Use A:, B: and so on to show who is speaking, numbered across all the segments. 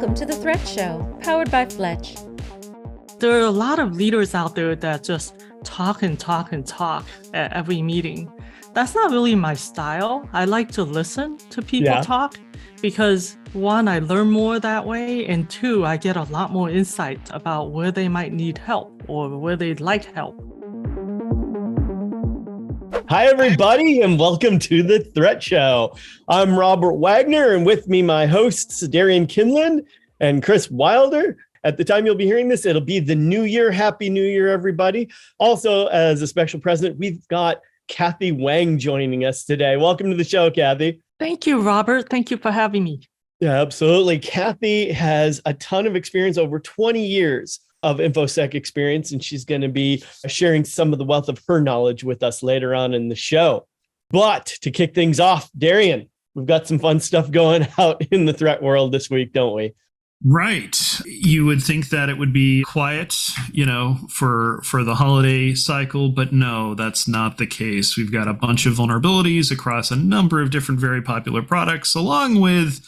A: Welcome to the Threat Show, powered by Fletch.
B: There are a lot of leaders out there that just talk and talk and talk at every meeting. That's not really my style. I like to listen to people talk because one, I learn more that way, and two, I get a lot more insight about where they might need help or where they'd like help.
C: Hi, everybody, and welcome to the Threat Show. I'm Robert Wagner, and with me, my hosts, Darian Kinlan and Chris Wilder. At the time you'll be hearing this, it'll be the new year. Happy New Year, everybody. Also, as a special present, we've got Kathy Wang joining us today. Welcome to the show, Kathy.
B: Thank you, Robert. Thank you for having me.
C: Yeah, absolutely. Kathy has a ton of experience, over 20 years of InfoSec experience, and she's going to be sharing some of the wealth of her knowledge with us later on in the show. But to kick things off, Darian, we've got some fun stuff going out in the threat world this week, don't we?
D: Right. You would think that it would be quiet, for the holiday cycle, but no, that's not the case. We've got a bunch of vulnerabilities across a number of different very popular products, along with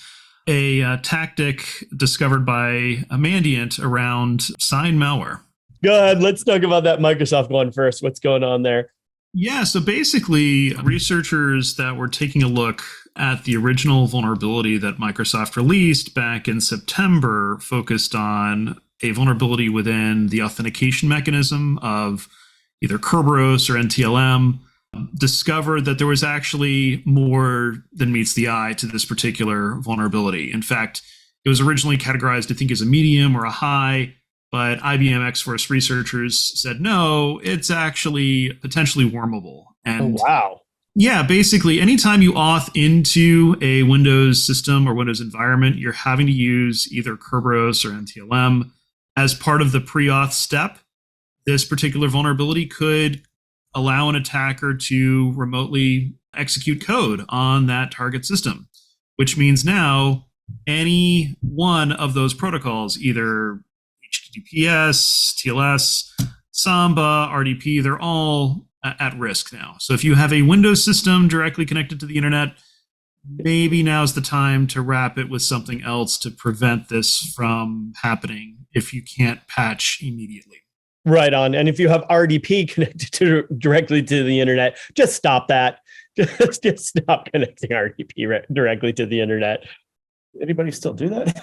D: a tactic discovered by Mandiant around sign malware.
C: Go ahead. Let's talk about that Microsoft one first. What's going on there?
D: Yeah, so basically, researchers that were taking a look at the original vulnerability that Microsoft released back in September focused on a vulnerability within the authentication mechanism of either Kerberos or NTLM, discovered that there was actually more than meets the eye to this particular vulnerability. In fact, it was originally categorized, I think, as a medium or a high, but IBM X-Force researchers said, no, it's actually potentially wormable. And
C: wow.
D: Yeah, basically, anytime you auth into a Windows system or Windows environment, you're having to use either Kerberos or NTLM as part of the pre-auth step. This particular vulnerability could allow an attacker to remotely execute code on that target system, which means now any one of those protocols, either HTTPS, TLS, Samba, RDP, they're all at risk now. So if you have a Windows system directly connected to the internet, maybe now's the time to wrap it with something else to prevent this from happening if you can't patch immediately.
C: Right on. And if you have RDP connected directly to the internet, just stop that. Just stop connecting RDP directly to the internet.
E: Anybody still do that?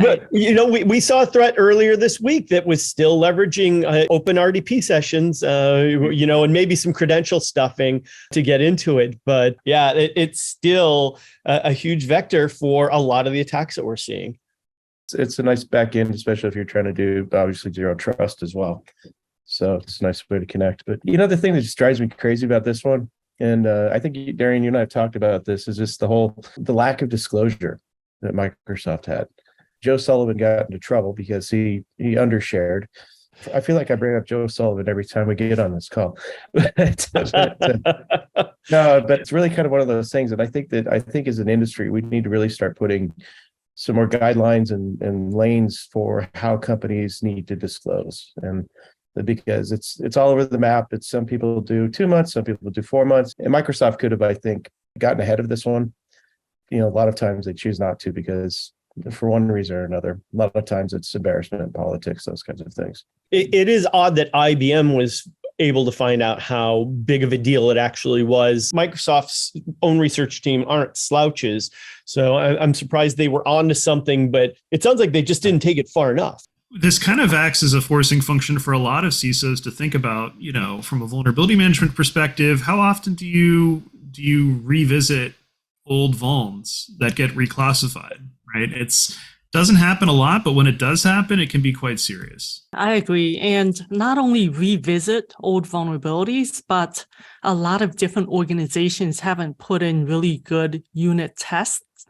C: But, we saw a threat earlier this week that was still leveraging open RDP sessions, and maybe some credential stuffing to get into it. But yeah, it's still a huge vector for a lot of the attacks that we're seeing.
E: It's a nice back end, especially if you're trying to do, obviously, zero trust as well. So it's a nice way to connect. But the thing that just drives me crazy about this one, and I think, Darian, you and I have talked about this, is just the lack of disclosure that Microsoft had. Joe Sullivan got into trouble because he undershared. I feel like I bring up Joe Sullivan every time we get on this call. No, but it's really kind of one of those things that I think as an industry, we need to really start putting some more guidelines and lanes for how companies need to disclose. And because it's all over the map. It's some people do 2 months, some people do 4 months. And Microsoft could have, I think, gotten ahead of this one. A lot of times they choose not to because for one reason or another. A lot of times it's embarrassment, politics, those kinds of things.
C: It is odd that IBM was able to find out how big of a deal it actually was. Microsoft's own research team aren't slouches. So I'm surprised they were onto something, but it sounds like they just didn't take it far enough.
D: This kind of acts as a forcing function for a lot of CISOs to think about, from a vulnerability management perspective, how often do you revisit old vulns that get reclassified, right? It doesn't happen a lot, but when it does happen, it can be quite serious.
B: I agree. And not only revisit old vulnerabilities, but a lot of different organizations haven't put in really good unit tests,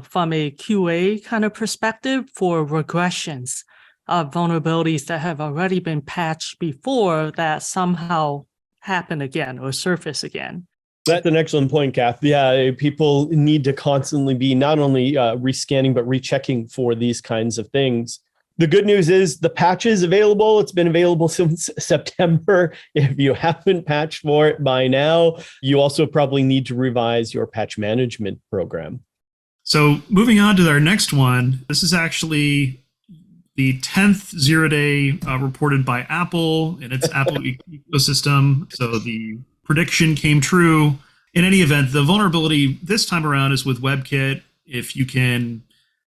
B: from a QA kind of perspective for regressions of vulnerabilities that have already been patched before that somehow happen again or surface again.
C: That's an excellent point, Kath. Yeah, people need to constantly be not only rescanning, but rechecking for these kinds of things. The good news is the patch is available. It's been available since September. If you haven't patched for it by now, you also probably need to revise your patch management program.
D: So moving on to our next one, this is actually the 10th zero-day reported by Apple in its Apple ecosystem. So the prediction came true. In any event, the vulnerability this time around is with WebKit. If you can,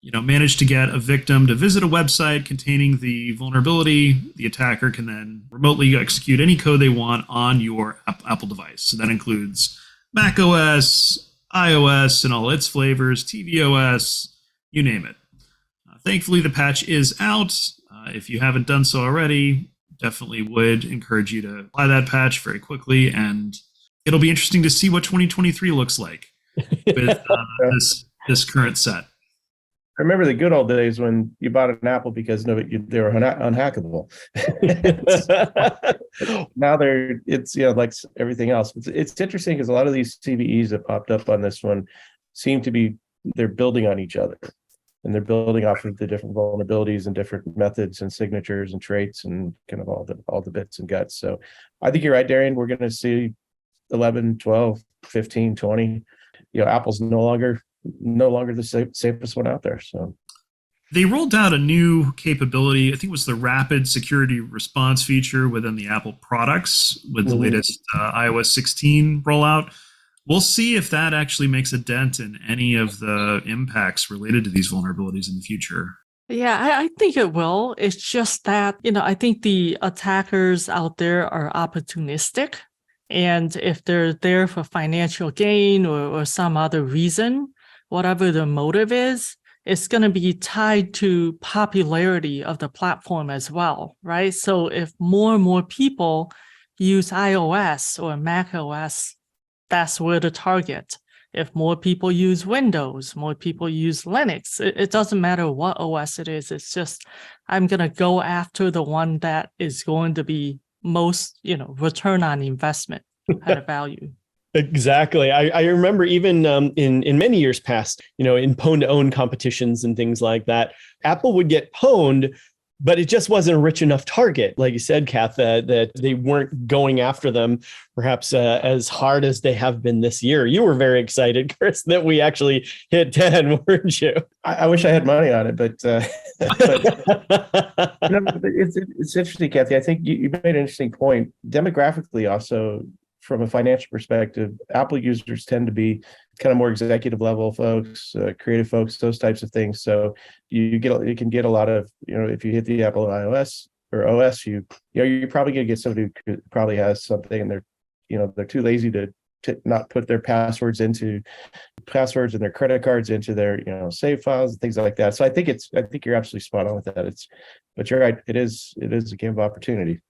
D: manage to get a victim to visit a website containing the vulnerability, the attacker can then remotely execute any code they want on your Apple device. So that includes Mac OS, iOS, and all its flavors, tvOS, you name it. Thankfully, the patch is out. If you haven't done so already, definitely would encourage you to apply that patch very quickly, and it'll be interesting to see what 2023 looks like with this current set.
E: I remember the good old days when you bought an Apple because they were unhackable. Now it's like everything else. It's interesting because a lot of these CVEs that popped up on this one seem to be they're building on each other, and they're building off of the different vulnerabilities and different methods and signatures and traits and kind of all the bits and guts. So I think you're right, Darian. We're going to see 11, 12, 15, 20. Apple's no longer the safest one out there. So
D: they rolled out a new capability. I think it was the rapid security response feature within the Apple products with the latest iOS 16 rollout. We'll see if that actually makes a dent in any of the impacts related to these vulnerabilities in the future.
B: Yeah, I think it will. It's just that, I think the attackers out there are opportunistic. And if they're there for financial gain or some other reason, whatever the motive is, it's going to be tied to popularity of the platform as well, right? So if more and more people use iOS or Mac OS, that's where the target. If more people use Windows, more people use Linux, it doesn't matter what OS it is. It's just, I'm going to go after the one that is going to be most, return on investment kind of value.
C: Exactly. I remember even in many years past, in pwn-to-own competitions and things like that, Apple would get pwned, but it just wasn't a rich enough target. Like you said, Kath, that they weren't going after them perhaps as hard as they have been this year. You were very excited, Chris, that we actually hit 10, weren't you?
E: I wish I had money on it, but it's interesting, Kathy. I think you made an interesting point. Demographically, also, from a financial perspective, Apple users tend to be kind of more executive level folks, creative folks, those types of things. So you can get a lot of, if you hit the Apple iOS or OS, you're probably going to get somebody who probably has something and they're too lazy to not put their passwords and their credit cards into their, save files and things like that. So I think you're absolutely spot on with that. But you're right. It is a game of opportunity.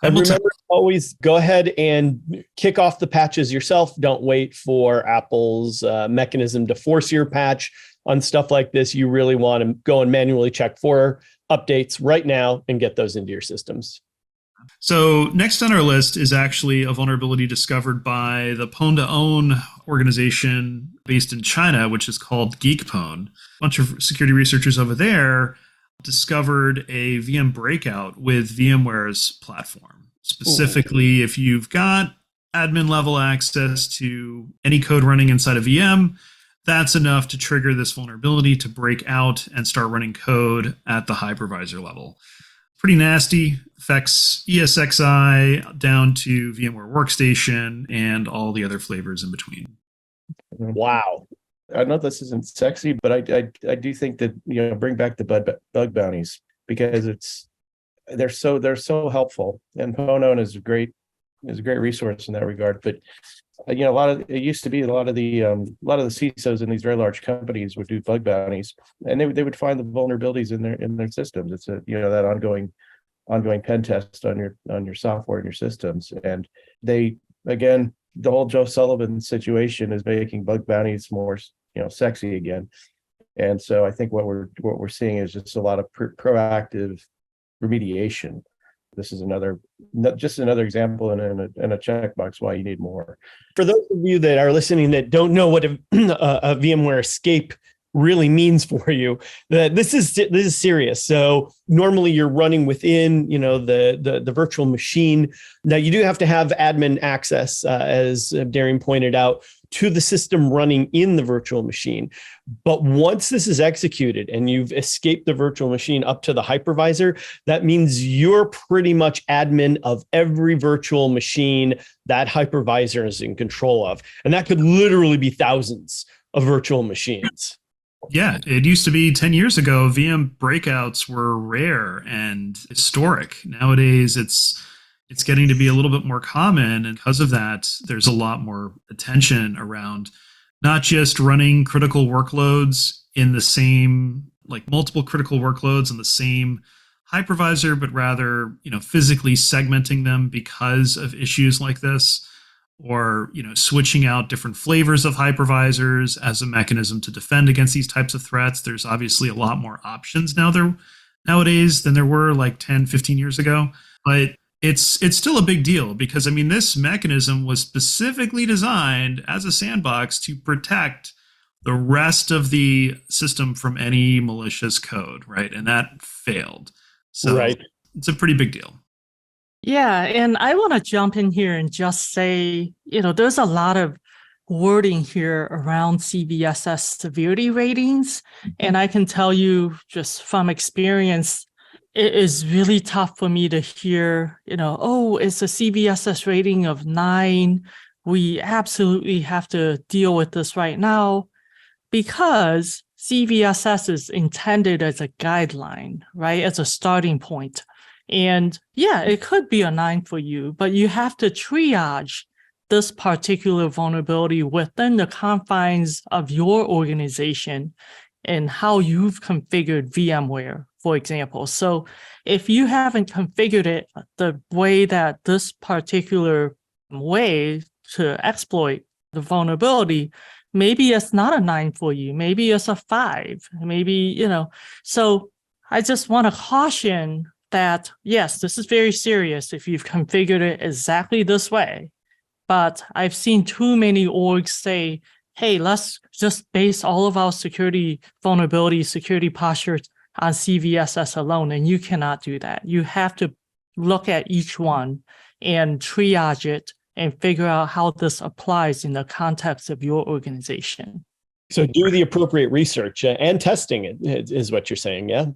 C: And remember, always go ahead and kick off the patches yourself. Don't wait for Apple's mechanism to force your patch on stuff like this. You really want to go and manually check for updates right now and get those into your systems.
D: So next on our list is actually a vulnerability discovered by the pwn-to-own organization based in China, which is called Geekpwn. A bunch of security researchers over there discovered a VM breakout with VMware's platform. Specifically, if you've got admin level access to any code running inside a VM, that's enough to trigger this vulnerability to break out and start running code at the hypervisor level. Pretty nasty, affects ESXi down to VMware Workstation and all the other flavors in between.
C: Wow.
E: I know this isn't sexy, but I do think that bring back the bug bounties because they're so helpful, and pwn-to-own is a great resource in that regard. But it used to be a lot of the CISOs in these very large companies would do bug bounties, and they would find the vulnerabilities in their systems. It's that ongoing pen test on your software and your systems, and they again. The whole Joe Sullivan situation is making bug bounties more, sexy again, and so I think what we're seeing is just a lot of proactive remediation. This is another example and a checkbox why you need more.
C: For those of you that are listening that don't know what a VMware escape really means for you. That this is serious. So normally you're running within, the virtual machine. Now you do have to have admin access, as Darian pointed out, to the system running in the virtual machine. But once this is executed and you've escaped the virtual machine up to the hypervisor, that means you're pretty much admin of every virtual machine that hypervisor is in control of. And that could literally be thousands of virtual machines.
D: Yeah, it used to be 10 years ago, VM breakouts were rare and historic. Nowadays, it's getting to be a little bit more common. And because of that, there's a lot more attention around not just running critical workloads in the same, like multiple critical workloads in the same hypervisor, but rather, physically segmenting them because of issues like this, or, switching out different flavors of hypervisors as a mechanism to defend against these types of threats. There's obviously a lot more options nowadays than there were like 10, 15 years ago. But it's still a big deal because, this mechanism was specifically designed as a sandbox to protect the rest of the system from any malicious code, right? And that failed. So
C: right.
D: It's a pretty big deal.
B: Yeah, and I want to jump in here and just say, there's a lot of wording here around CVSS severity ratings. And I can tell you just from experience, it is really tough for me to hear, it's a CVSS rating of 9. We absolutely have to deal with this right now, because CVSS is intended as a guideline, right? As a starting point. And yeah, it could be a 9 for you, but you have to triage this particular vulnerability within the confines of your organization and how you've configured VMware, for example. So if you haven't configured it the way that this particular way to exploit the vulnerability, maybe it's not a 9 for you. Maybe it's a 5. Maybe, so I just want to caution that, yes, this is very serious if you've configured it exactly this way. But I've seen too many orgs say, hey, let's just base all of our security vulnerabilities, security postures on CVSS alone. And you cannot do that. You have to look at each one and triage it and figure out how this applies in the context of your organization.
C: So do the appropriate research and testing it is what you're saying, yeah?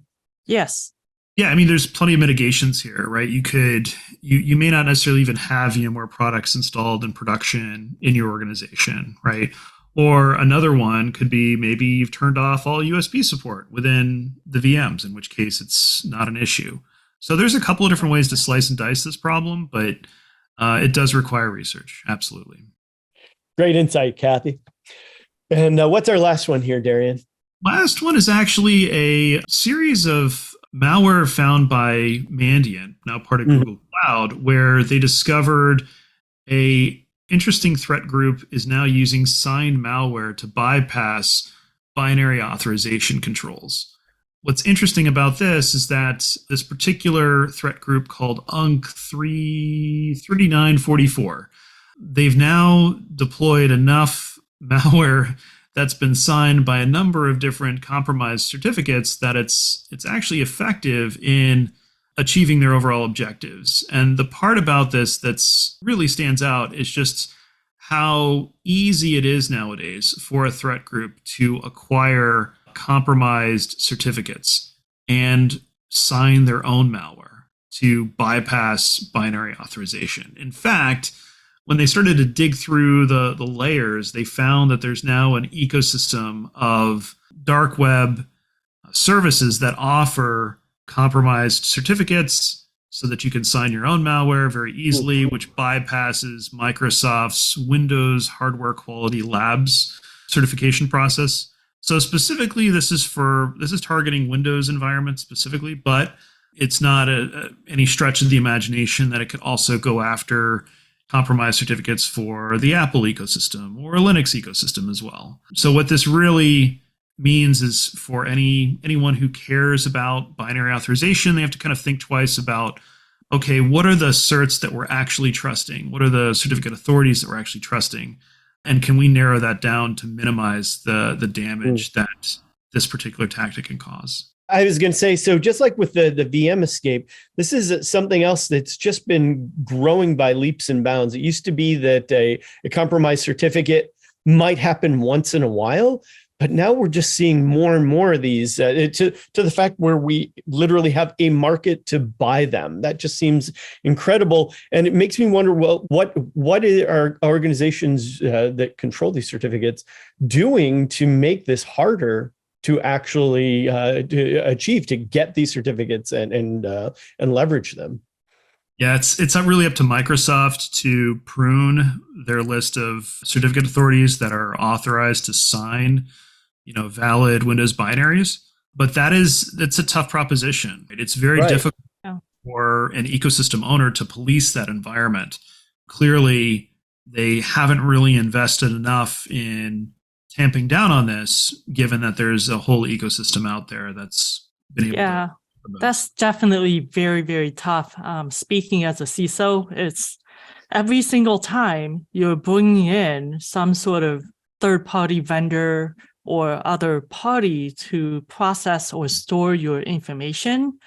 B: Yes.
D: Yeah, there's plenty of mitigations here, right? You may not necessarily even have VMware products installed in production in your organization, right? Or another one could be maybe you've turned off all USB support within the VMs, in which case it's not an issue. So there's a couple of different ways to slice and dice this problem, but it does require research. Absolutely.
C: Great insight, Kathy. And what's our last one here, Darian?
D: Last one is actually a series of malware found by Mandiant, now part of Google Cloud, where they discovered a interesting threat group is now using signed malware to bypass binary authorization controls. What's interesting about this is that this particular threat group called UNC 3944, they've now deployed enough malware that's been signed by a number of different compromised certificates that it's actually effective in achieving their overall objectives. And the part about this that's really stands out is just how easy it is nowadays for a threat group to acquire compromised certificates and sign their own malware to bypass binary authorization. In fact, when they started to dig through the layers, they found that there's now an ecosystem of dark web services that offer compromised certificates so that you can sign your own malware very easily, which bypasses Microsoft's Windows Hardware Quality Labs certification process. So specifically, this is targeting Windows environments specifically, but it's not any stretch of the imagination that it could also go after compromised certificates for the Apple ecosystem or Linux ecosystem as well. So what this really means is for anyone who cares about binary authorization, they have to kind of think twice about, okay, what are the certs that we're actually trusting? What are the certificate authorities that we're actually trusting? And can we narrow that down to minimize the damage that this particular tactic can cause.
C: I was going to say, so just like with the VM escape, this is something else that's just been growing by leaps and bounds. It used to be that a compromised certificate might happen once in a while, but now we're just seeing more and more of these to the fact where we literally have a market to buy them. That just seems incredible. And it makes me wonder, well, what are organizations that control these certificates doing to make this harder to actually to achieve, to get these certificates and leverage them?
D: Yeah, it's not really up to Microsoft to prune their list of certificate authorities that are authorized to sign, valid Windows binaries. But it's a tough proposition. It's very difficult for an ecosystem owner to police that environment. Clearly, they haven't really invested enough in tamping down on this, given that there's a whole ecosystem out there that's been able to.
B: That's definitely very, very tough. Speaking as a CISO, it's every single time you're bringing in some sort of third-party vendor or other party to process or store your information,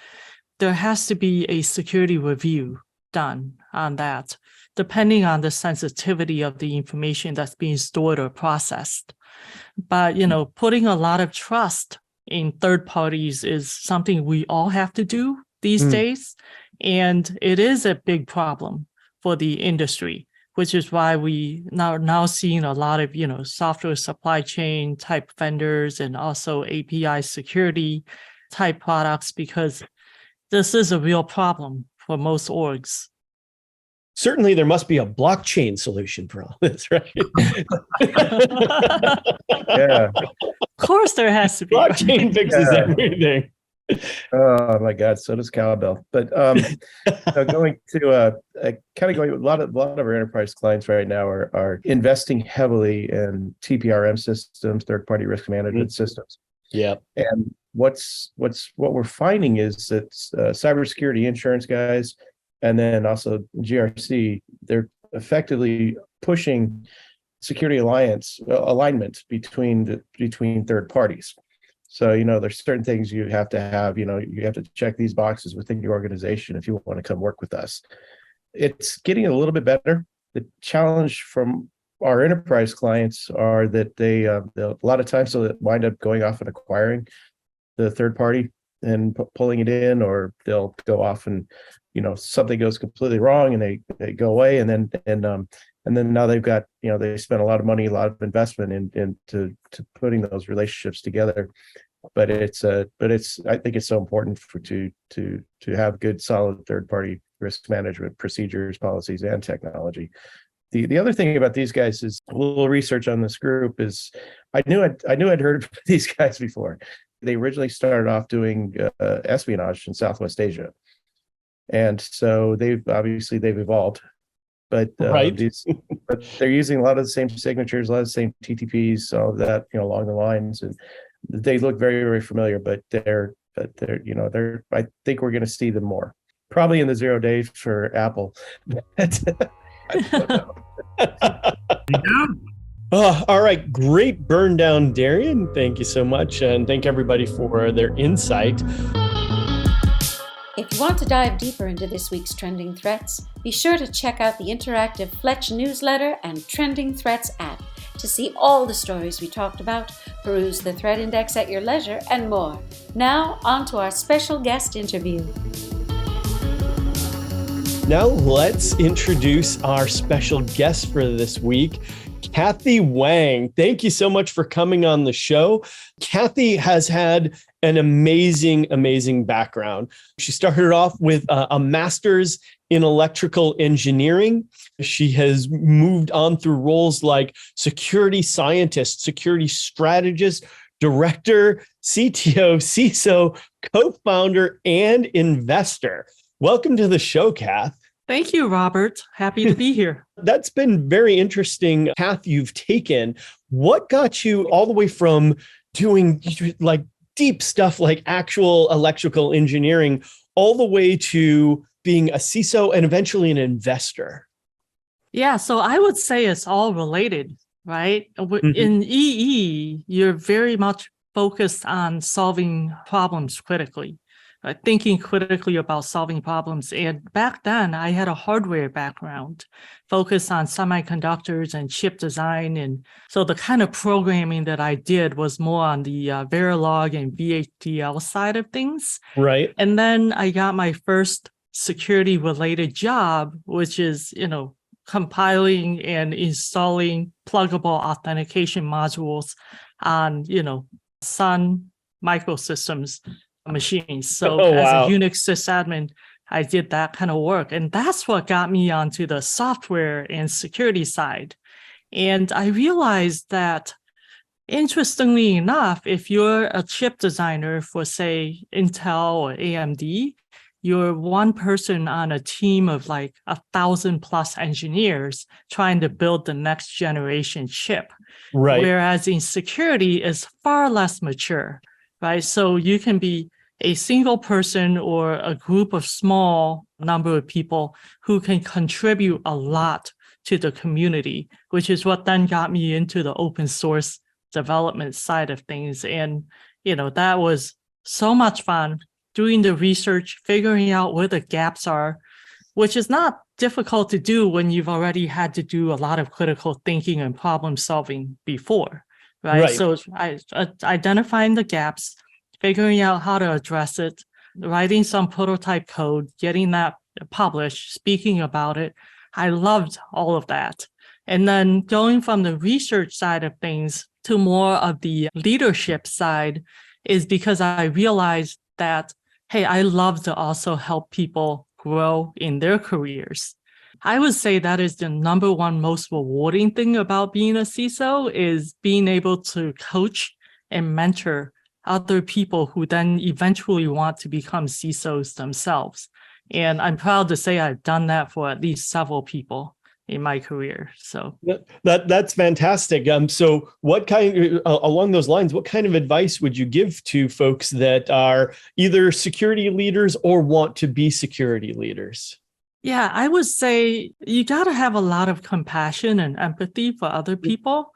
B: there has to be a security review done on that, depending on the sensitivity of the information that's being stored or processed. But, putting a lot of trust in third parties is something we all have to do these days. And it is a big problem for the industry, which is why we now seeing a lot of, software supply chain type vendors and also API security type products, because this is a real problem for most orgs.
C: Certainly, there must be a blockchain solution for all this, right?
E: Yeah.
B: Of course, there has to be.
C: Blockchain fixes everything.
E: Oh my God, so does cowbell. But going to a lot of our enterprise clients right now are investing heavily in TPRM systems, third-party risk management systems.
C: Yeah.
E: And what we're finding is that cybersecurity insurance guys, and then also GRC, they're effectively pushing security alignment between third parties. So, there's certain things you have to have, you have to check these boxes within your organization if you want to come work with us. It's getting a little bit better. The challenge from our enterprise clients are that they'll a lot of times they'll wind up going off and acquiring the third party and pulling it in, or they'll go off and something goes completely wrong and they go away, and then now they've got they spent a lot of money, a lot of investment into putting those relationships together. But I think it's so important to have good, solid third party risk management procedures, policies, and technology. The other thing about these guys is a little research on this group is I knew I'd heard of these guys before. They originally started off doing espionage in Southwest Asia. And so they've evolved, but but they're using a lot of the same signatures, a lot of the same TTPs, all of that, along the lines, and they look very, very familiar. But they're I think we're going to see them more, probably in the 0 days for Apple.
C: All right, great burn down, Darian. Thank you so much, and thank everybody for their insight.
A: If you want to dive deeper into this week's trending threats, be sure to check out the interactive Fletch newsletter and Trending Threats app to see all the stories we talked about, peruse the threat index at your leisure, and more. Now, on to our special guest interview.
C: Now, let's introduce our special guest for this week, Kathy Wang. Thank you so much for coming on the show. Kathy has had an amazing background. She started off with a master's in electrical engineering. She has moved on through roles like security scientist, security strategist, director, CTO, CISO, co-founder, and investor. Welcome to the show, Kath.
B: Thank you, Robert. Happy to be here.
C: That's been very interesting path you've taken. What got you all the way from doing like deep stuff like actual electrical engineering all the way to being a CISO and eventually an investor?
B: Yeah, so I would say it's all related, right? In EE, you're very much focused on solving problems critically, thinking critically about solving problems. And back then, I had a hardware background, focused on semiconductors and chip design. And so the kind of programming that I did was more on the Verilog and VHDL side of things.
C: Right.
B: And then I got my first security-related job, which is, compiling and installing pluggable authentication modules on, Sun Microsystems machines. So as a Unix sysadmin, I did that kind of work. And that's what got me onto the software and security side. And I realized that, interestingly enough, if you're a chip designer for, say, Intel or AMD, you're one person on a team of like 1,000+ engineers trying to build the next generation chip.
C: Right.
B: Whereas in security is far less mature, right? So you can be a single person or a group of small number of people who can contribute a lot to the community, which is what then got me into the open source development side of things. And, that was so much fun doing the research, figuring out where the gaps are, which is not difficult to do when you've already had to do a lot of critical thinking and problem solving before, right? So identifying the gaps, figuring out how to address it, writing some prototype code, getting that published, speaking about it. I loved all of that. And then going from the research side of things to more of the leadership side is because I realized that, hey, I love to also help people grow in their careers. I would say that is the number one most rewarding thing about being a CISO, is being able to coach and mentor other people who then eventually want to become CISOs themselves. And I'm proud to say I've done that for at least several people in my career. So
C: that's fantastic. So what kind, along those lines, what kind of advice would you give to folks that are either security leaders or want to be security leaders?
B: Yeah, I would say you got to have a lot of compassion and empathy for other people.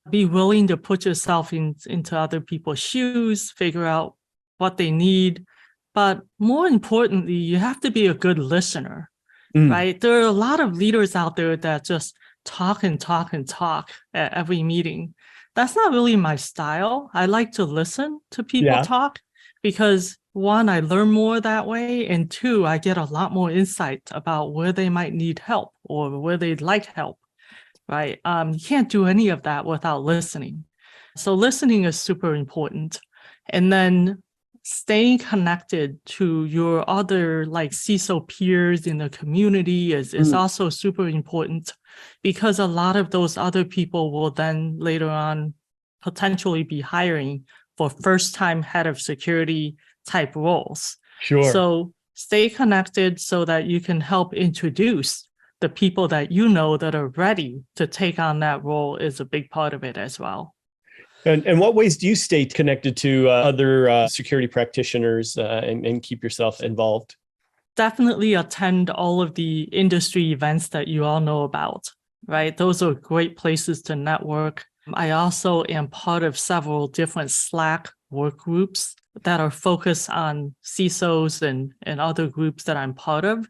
B: Be willing to put yourself into other people's shoes, figure out what they need. But more importantly, you have to be a good listener. Right? There are a lot of leaders out there that just talk and talk and talk at every meeting. That's not really my style. I like to listen to people talk because, one, I learn more that way, and two, I get a lot more insight about where they might need help or where they'd like help, right? You can't do any of that without listening. So listening is super important. And then staying connected to your other like CISO peers in the community is also super important, because a lot of those other people will then later on potentially be hiring for first-time head of security type roles.
C: Sure.
B: So stay connected so that you can help introduce the people that that are ready to take on that role is a big part of it as well.
C: And what ways do you stay connected to other security practitioners and keep yourself involved?
B: Definitely attend all of the industry events that you all know about, right? Those are great places to network. I also am part of several different Slack work groups that are focused on CISOs and other groups that I'm part of.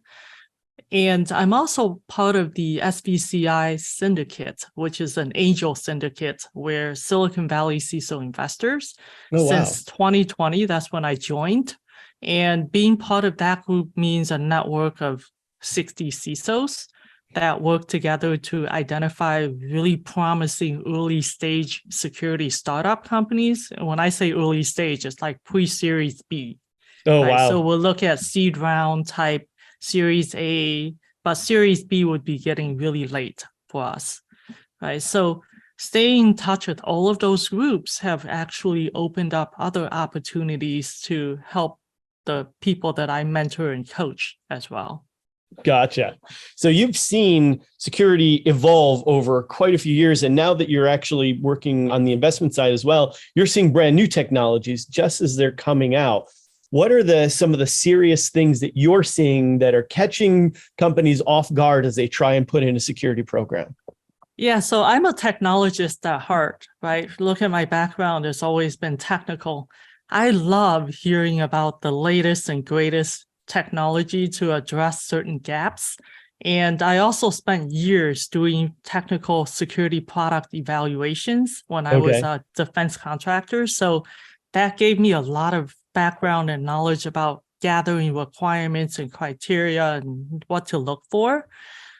B: And I'm also part of the SVCI syndicate, which is an angel syndicate where Silicon Valley CISO investors, since 2020, that's when I joined. And being part of that group means a network of 60 CISOs that work together to identify really promising early stage security startup companies. And when I say early stage, it's like pre-Series B.
C: Oh,
B: right?
C: wow.
B: So we'll look at seed round type Series A, but Series B would be getting really late for us, right? So staying in touch with all of those groups have actually opened up other opportunities to help the people that I mentor and coach as well.
C: Gotcha. So you've seen security evolve over quite a few years. And now that you're actually working on the investment side as well, you're seeing brand new technologies just as they're coming out. What are some of the serious things that you're seeing that are catching companies off guard as they try and put in a security program?
B: Yeah, so I'm a technologist at heart, right? Look at my background, it's always been technical. I love hearing about the latest and greatest technology to address certain gaps. And I also spent years doing technical security product evaluations when I was
C: Okay.
B: a defense contractor. So that gave me a lot of background and knowledge about gathering requirements and criteria and what to look for.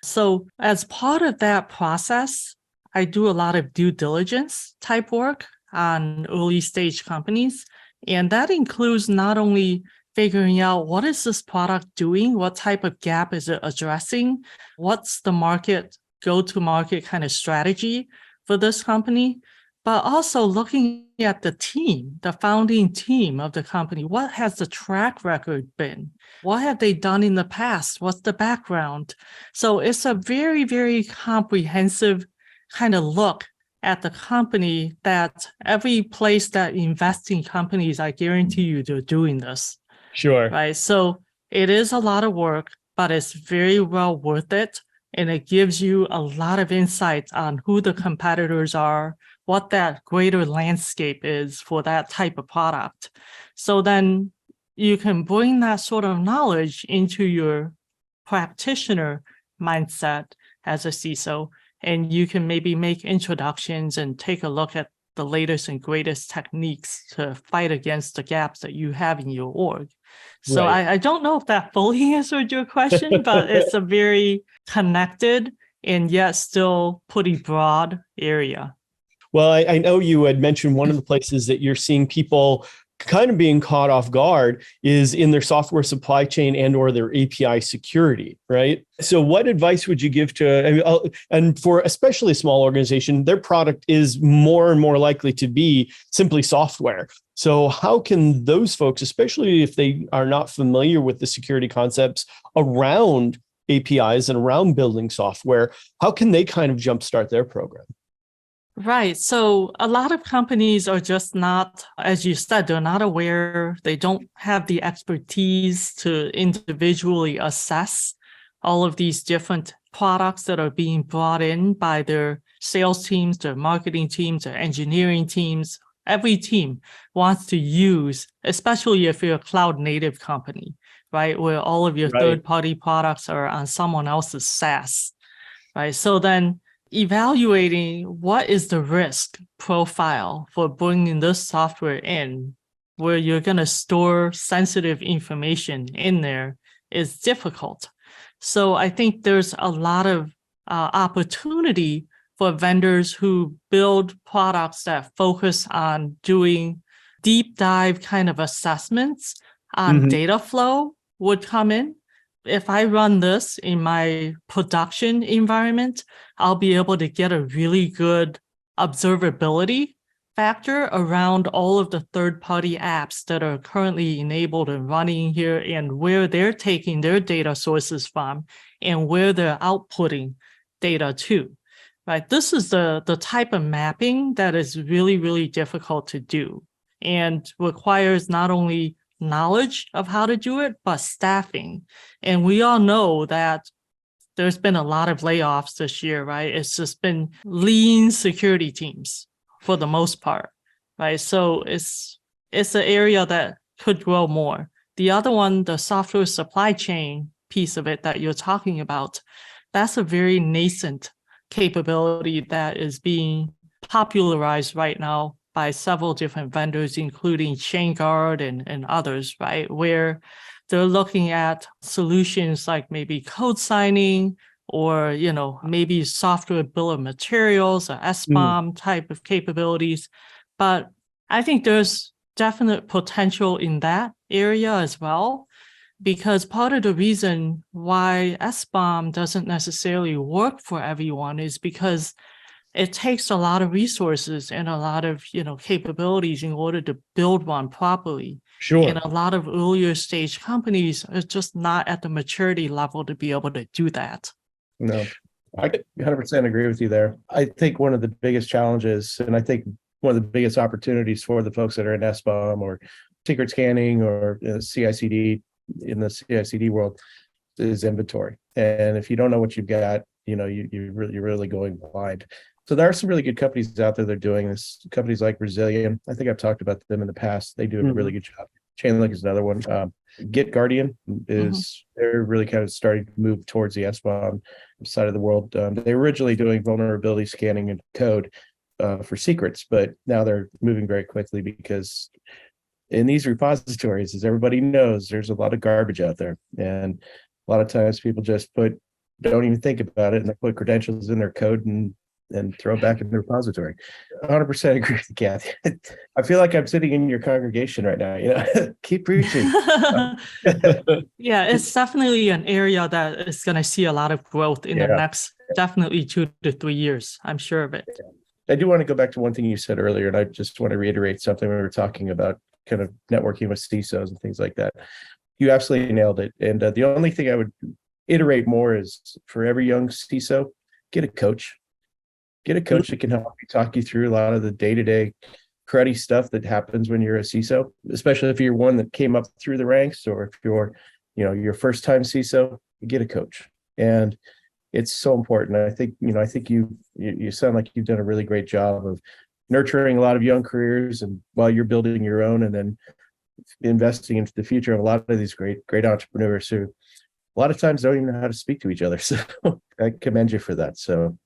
B: So as part of that process, I do a lot of due diligence type work on early stage companies. And that includes not only figuring out what is this product doing, what type of gap is it addressing, what's the market go-to-market kind of strategy for this company, but also looking at the team, the founding team of the company. What has the track record been? What have they done in the past? What's the background? So it's a very, very comprehensive kind of look at the company that every place that invests in companies, I guarantee you they're doing this,
C: Sure.
B: right? So it is a lot of work, but it's very well worth it. And it gives you a lot of insight on who the competitors are, what that greater landscape is for that type of product. So then you can bring that sort of knowledge into your practitioner mindset as a CISO, and you can maybe make introductions and take a look at the latest and greatest techniques to fight against the gaps that you have in your org. So
C: Right.
B: I don't know if that fully answered your question, but it's a very connected and yet still pretty broad area.
C: Well, I know you had mentioned one of the places that you're seeing people kind of being caught off guard is in their software supply chain and or their API security, right? So what advice would you give to, and for especially a small organization, their product is more and more likely to be simply software. So how can those folks, especially if they are not familiar with the security concepts around APIs and around building software, how can they kind of jumpstart their program?
B: Right. So a lot of companies are just not, as you said, they're not aware. They don't have the expertise to individually assess all of these different products that are being brought in by their sales teams, their marketing teams, their engineering teams. Every team wants to use, especially if you're a cloud native company, right, where all of your
C: Right.
B: third-party products are on someone else's SaaS, right? So then evaluating what is the risk profile for bringing this software in, where you're going to store sensitive information in there, is difficult. So I think there's a lot of opportunity for vendors who build products that focus on doing deep dive kind of assessments on data flow would come in. If I run this in my production environment, I'll be able to get a really good observability factor around all of the third-party apps that are currently enabled and running here and where they're taking their data sources from and where they're outputting data to, right? This is the type of mapping that is really, really difficult to do and requires not only knowledge of how to do it, but staffing. And we all know that there's been a lot of layoffs this year, right? It's just been lean security teams for the most part, right? So it's an area that could grow more. The other one, the software supply chain piece of it that you're talking about, that's a very nascent capability that is being popularized right now by several different vendors, including ChainGuard and others, right? Where they're looking at solutions like maybe code signing or, maybe software bill of materials or SBOM type of capabilities. But I think there's definite potential in that area as well, because part of the reason why SBOM doesn't necessarily work for everyone is because it takes a lot of resources and a lot of, capabilities in order to build one properly.
C: Sure.
B: And a lot of earlier stage companies are just not at the maturity level to be able to do that.
E: No, I 100% agree with you there. I think one of the biggest challenges, and I think one of the biggest opportunities for the folks that are in SBOM or secret scanning or CI/CD in the CI/CD world is inventory. And if you don't know what you've got, you're really going blind. So there are some really good companies out there that are doing this. Companies like Resilient, I think I've talked about them in the past. They do a really good job. Chainlink is another one. Git Guardian is they're really kind of starting to move towards the SBOM side of the world. They were originally doing vulnerability scanning and code for secrets, but now they're moving very quickly because in these repositories, as everybody knows, there's a lot of garbage out there, and a lot of times people just don't even think about it, and they put credentials in their code and throw it back in the repository. 100% agree with Kathy. I feel like I'm sitting in your congregation right now. Keep preaching.
B: Yeah, it's definitely an area that is going to see a lot of growth in the next definitely 2 to 3 years. I'm sure of it.
E: I do want to go back to one thing you said earlier, and I just want to reiterate something we were talking about, kind of networking with CISOs and things like that. You absolutely nailed it. And the only thing I would iterate more is for every young CISO, get a coach. Get a coach that can help you talk you through a lot of the day-to-day cruddy stuff that happens when you're a CISO, especially if you're one that came up through the ranks, or if you're, your first time CISO, get a coach. And it's so important. I think you sound like you've done a really great job of nurturing a lot of young careers, and while you're building your own, and then investing into the future of a lot of these great entrepreneurs who a lot of times don't even know how to speak to each other. So I commend you for that. So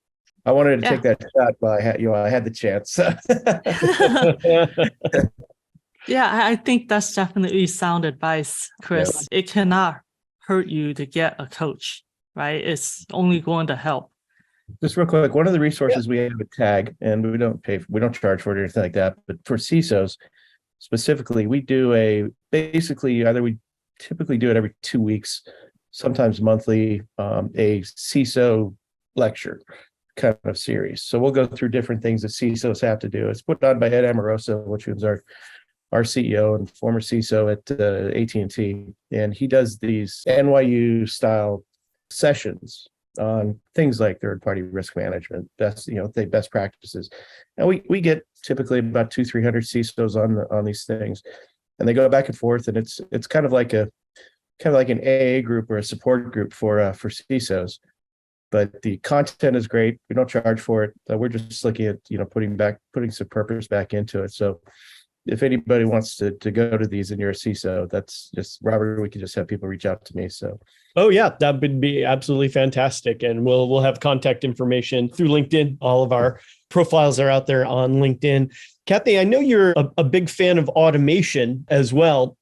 E: I wanted to take that shot while I had the chance.
B: Yeah, I think that's definitely sound advice, Chris. Yeah. It cannot hurt you to get a coach, right? It's only going to help.
E: Just real quick, one of the resources we have at Tag, and we don't charge for it or anything like that, but for CISOs specifically, we do we typically do it every 2 weeks, sometimes monthly, a CISO lecture kind of series. So we'll go through different things that CISOs have to do. It's put on by Ed Amoroso, which was our CEO and former CISO at AT&T, and he does these NYU style sessions on things like third-party risk management, best practices, and we get typically about 200-300 CISOs on these things, and they go back and forth, and it's kind of like an AA group or a support group for CISOs. But the content is great. We don't charge for it. We're just looking at putting some purpose back into it. So if anybody wants to go to these and you're a CISO, that's just Robert. We can just have people reach out to me. So.
C: Oh yeah, that would be absolutely fantastic. And we'll have contact information through LinkedIn. All of our profiles are out there on LinkedIn. Kathy, I know you're a big fan of automation as well.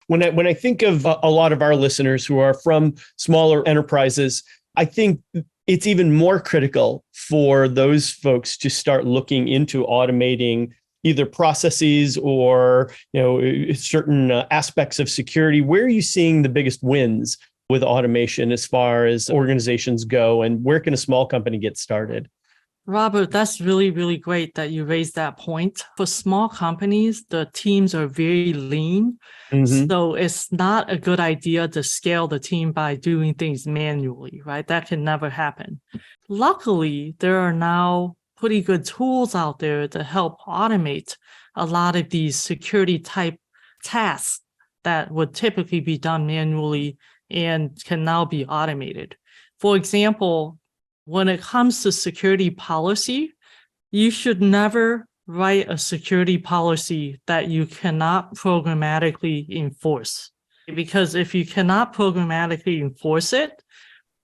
C: When I think of a lot of our listeners who are from smaller enterprises, I think it's even more critical for those folks to start looking into automating either processes or certain aspects of security. Where are you seeing the biggest wins with automation as far as organizations go, and where can a small company get started?
B: Robert, that's really, really great that you raised that point. For small companies, the teams are very lean. Mm-hmm. So it's not a good idea to scale the team by doing things manually, right? That can never happen. Luckily, there are now pretty good tools out there to help automate a lot of these security type tasks that would typically be done manually and can now be automated. For example, when it comes to security policy, you should never write a security policy that you cannot programmatically enforce. Because if you cannot programmatically enforce it,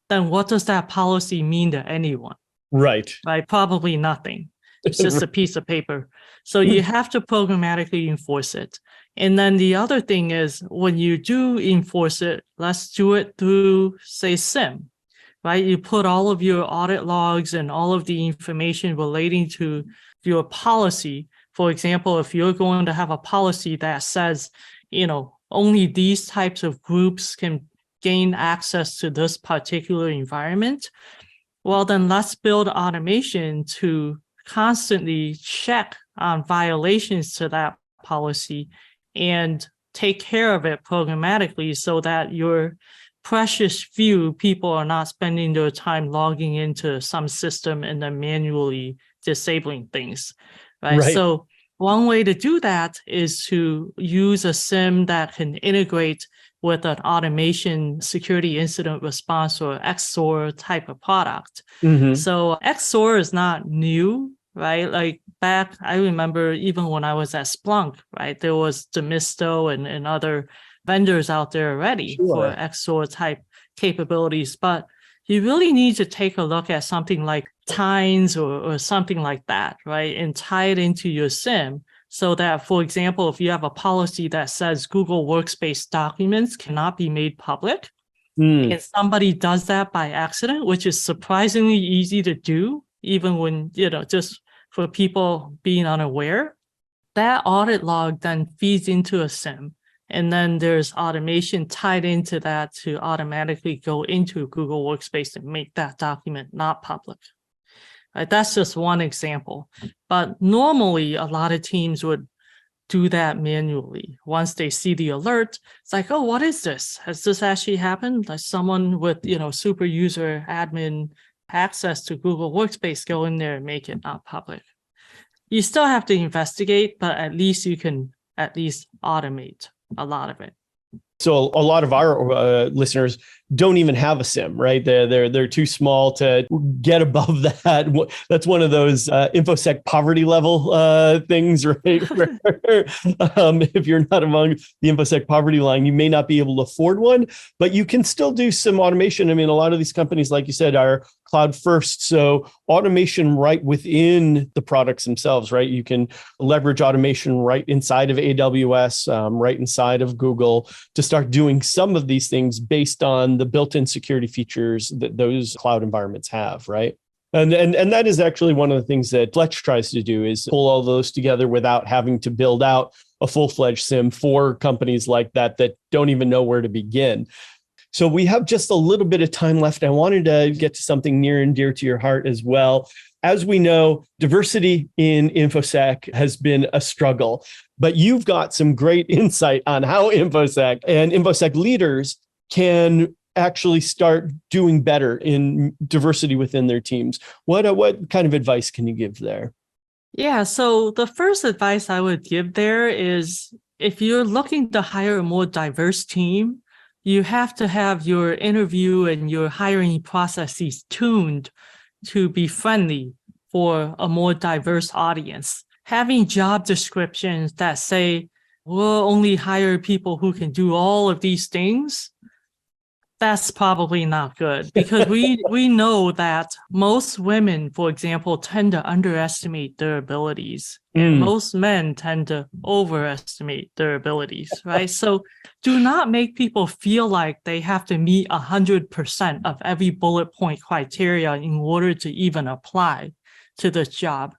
B: then what does that policy mean to anyone?
C: Right.
B: Right? Probably nothing. It's just a piece of paper. So you have to programmatically enforce it. And then the other thing is when you do enforce it, let's do it through, say, SIM. Right? You put all of your audit logs and all of the information relating to your policy. For example, if you're going to have a policy that says, only these types of groups can gain access to this particular environment, well, then let's build automation to constantly check on violations to that policy and take care of it programmatically so that your precious few people are not spending their time logging into some system and then manually disabling things, right? So one way to do that is to use a SIM that can integrate with an automation security incident response or XSOAR type of product. So XSOAR is not new, right? Like back, I remember even when I was at Splunk, right? There was Demisto and other vendors out there already for XSOAR type capabilities, but you really need to take a look at something like Tines or something like that, right? And tie it into your SIEM so that, for example, if you have a policy that says Google Workspace documents cannot be made public, and somebody does that by accident, which is surprisingly easy to do, even when, just for people being unaware, that audit log then feeds into a SIEM. And then there's automation tied into that to automatically go into Google Workspace and make that document not public. Right? That's just one example. But normally, a lot of teams would do that manually. Once they see the alert, it's like, oh, what is this? Has this actually happened? Like someone with, super user admin access to Google Workspace go in there and make it not public. You still have to investigate, but at least you can at least automate a lot of it.
C: So a lot of our listeners don't even have a SIEM, right? They're too small to get above that. That's one of those InfoSec poverty level things, right? If you're not among the InfoSec poverty line, you may not be able to afford one, but you can still do some automation. I mean, a lot of these companies, like you said, are cloud first. So automation right within the products themselves, right? You can leverage automation right inside of AWS, right inside of Google to start doing some of these things based on the built-in security features that those cloud environments have, right? And that is actually one of the things that Fletch tries to do, is pull all those together without having to build out a full-fledged SIEM for companies like that don't even know where to begin. So we have just a little bit of time left. I wanted to get to something near and dear to your heart as well. As we know, diversity in InfoSec has been a struggle, but you've got some great insight on how InfoSec and InfoSec leaders can actually start doing better in diversity within their teams. What kind of advice can you give there?
B: Yeah, so the first advice I would give there is if you're looking to hire a more diverse team, you have to have your interview and your hiring processes tuned to be friendly for a more diverse audience. Having job descriptions that say, we'll only hire people who can do all of these things, that's probably not good, because we know that most women, for example, tend to underestimate their abilities, and most men tend to overestimate their abilities, right? So do not make people feel like they have to meet 100% of every bullet point criteria in order to even apply to this job.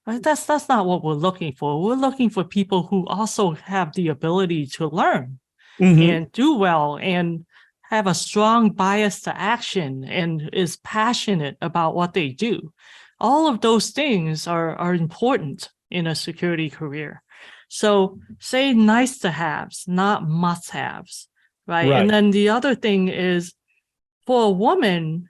B: Right? That's not what we're looking for. We're looking for people who also have the ability to learn and do well and have a strong bias to action and is passionate about what they do. All of those things are important in a security career. So say nice to haves, not must haves, right? And then the other thing is, for a woman,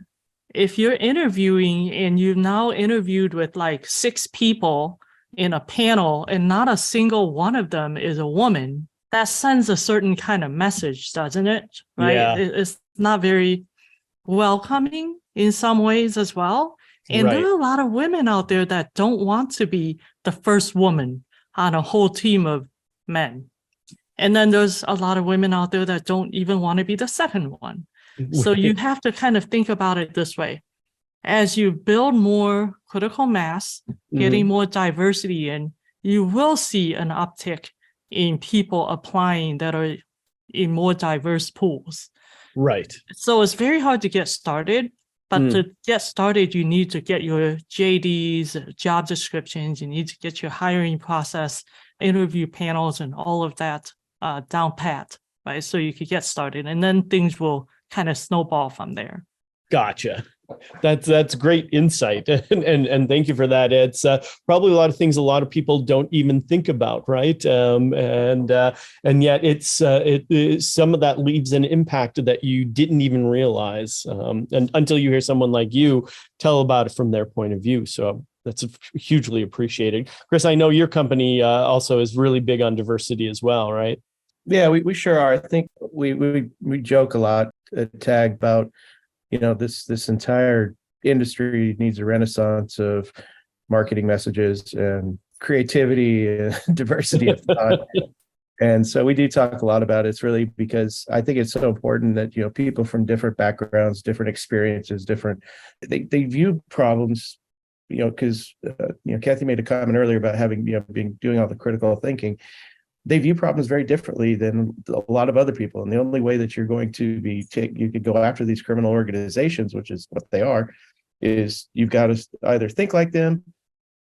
B: if you're interviewing and you've now interviewed with like 6 people in a panel and not a single one of them is a woman, that sends a certain kind of message, doesn't it? Right? Yeah. It's not very welcoming in some ways as well. And there are a lot of women out there that don't want to be the first woman on a whole team of men. And then there's a lot of women out there that don't even want to be the second one. So you have to kind of think about it this way. As you build more critical mass, getting more diversity in, you will see an uptick in people applying that are in more diverse pools. Right. So it's very hard to get started, but to get started, you need to get your JDs, job descriptions, you need to get your hiring process, interview panels, and all of that down pat, right? So you could get started, and then things will kind of snowball from there.
C: Gotcha. That's great insight, and thank you for that. It's probably a lot of things a lot of people don't even think about, right? And yet it's some of that leaves an impact that you didn't even realize, and until you hear someone like you tell about it from their point of view. So that's hugely appreciated. Chris, I know your company also is really big on diversity as well, right?
E: Yeah, we sure are. I think we joke a lot at Tag about, this entire industry needs a renaissance of marketing messages and creativity and diversity of thought. And so we do talk a lot about it. It's really because I think it's so important that, people from different backgrounds, different experiences, they view problems, because, Kathy made a comment earlier about having, doing all the critical thinking. They view problems very differently than a lot of other people. And the only way that you're going to you could go after these criminal organizations, which is what they are, is you've got to either think like them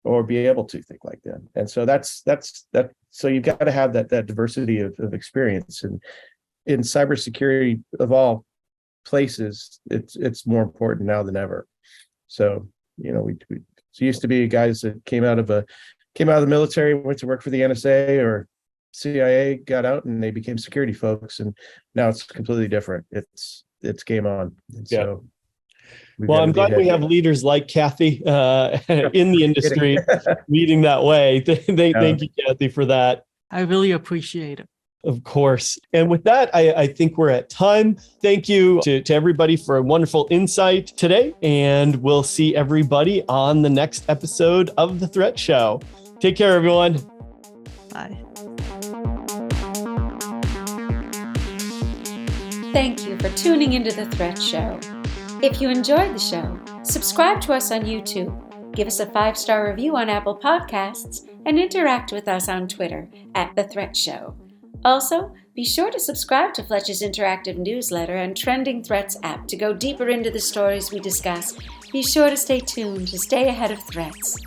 E: or be able to think like them. And so that's that. So you've got to have that diversity of experience. And in cybersecurity of all places, it's more important now than ever. So, we used to be guys that came out of the military, went to work for the NSA or CIA, got out, and they became security folks. And now it's completely different. It's game on. And so
C: well, I'm glad we have leaders like Kathy in the industry leading that way. Thank you, Kathy, for that.
B: I really appreciate it.
C: Of course. And with that, I think we're at time. Thank you to everybody for a wonderful insight today. And we'll see everybody on the next episode of The Threat Show. Take care, everyone.
B: Bye.
A: Thank you for tuning into The Threat Show. If you enjoyed the show, subscribe to us on YouTube, give us a 5-star review on Apple Podcasts, and interact with us on Twitter @The Threat Show. Also, be sure to subscribe to Fletch's interactive newsletter and Trending Threats app to go deeper into the stories we discuss. Be sure to stay tuned to stay ahead of threats.